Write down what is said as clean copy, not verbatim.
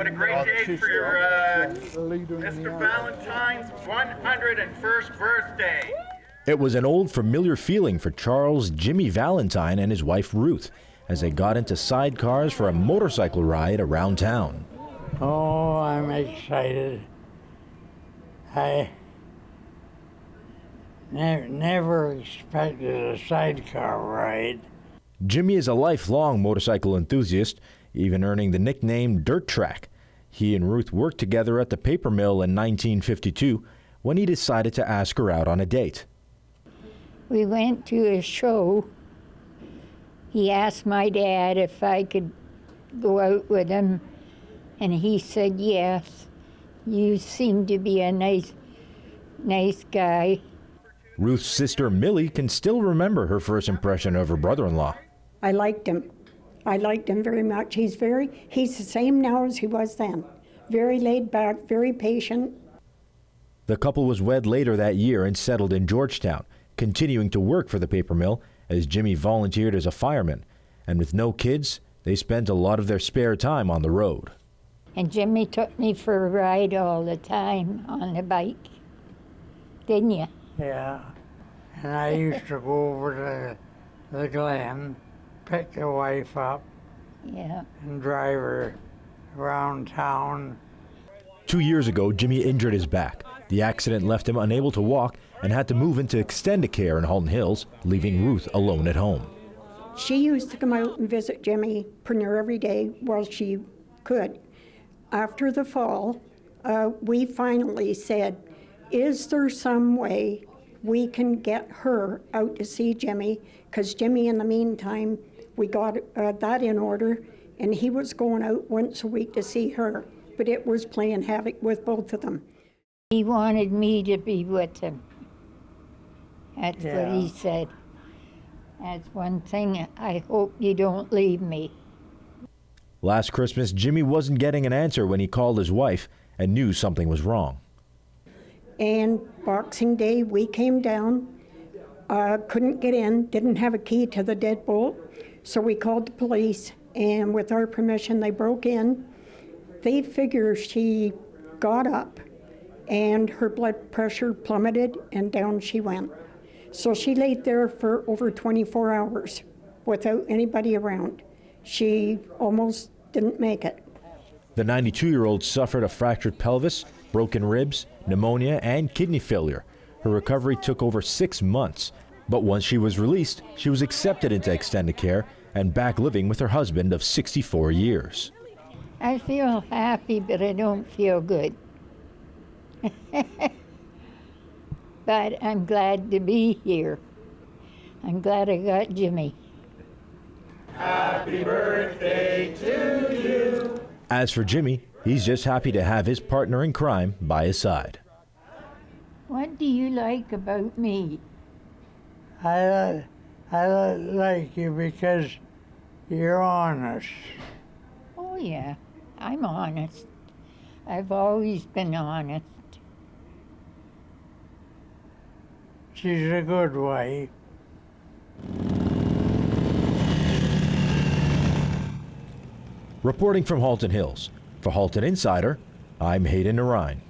What a great day for your Mr. Valentine's 101st birthday. It was an old familiar feeling for Charles Jimmy Valentine and his wife Ruth as they got into sidecars for a motorcycle ride around town. Oh, I'm excited. I never expected a sidecar ride. Jimmy is a lifelong motorcycle enthusiast, even earning the nickname Dirt Track. He and Ruth worked together at the paper mill in 1952 when he decided to ask her out on a date. We went to a show. He asked my dad if I could go out with him, and he said yes. You seem to be a nice guy. Ruth's sister Millie can still remember her first impression of her brother-in-law. I liked him. I liked him very much. He's the same now as he was then. Very laid back, very patient. The couple was wed later that year and settled in Georgetown, continuing to work for the paper mill as Jimmy volunteered as a fireman. And with no kids, they spent a lot of their spare time on the road. And Jimmy took me for a ride all the time on the bike. Didn't you? Yeah. And I used to go over to the Glen, pick the wife up, Yeah. and drive her around town. 2 years ago, Jimmy injured his back. The accident left him unable to walk and had to move into extended care in Halton Hills, leaving Ruth alone at home. She used to come out and visit Jimmy pretty near every day while she could. After the fall, we finally said, is there some way we can get her out to see Jimmy? Because Jimmy, in the meantime, we got that in order, and he was going out once a week to see her, but it was playing havoc with both of them. He wanted me to be with him. That's what he said. That's one thing. I hope you don't leave me. Last Christmas, Jimmy wasn't getting an answer when he called his wife and knew something was wrong. And Boxing Day, we came down, couldn't get in, didn't have a key to the deadbolt, so we called the police, and with our permission, they broke in. They figure she got up, and her blood pressure plummeted, and down she went. So she laid there for over 24 hours without anybody around. She almost didn't make it. The 92-year-old suffered a fractured pelvis, broken ribs, pneumonia, and kidney failure. Her recovery took over 6 months, but once she was released, she was accepted into extended care and back living with her husband of 64 years. I feel happy, but I don't feel good. But I'm glad to be here. I'm glad I got Jimmy. Happy birthday to you. As for Jimmy, he's just happy to have his partner in crime by his side. What do you like about me? I like you because you're honest. Oh, yeah, I'm honest. I've always been honest. She's a good wife. Reporting from Halton Hills, for Halton Insider, I'm Hayden Narine.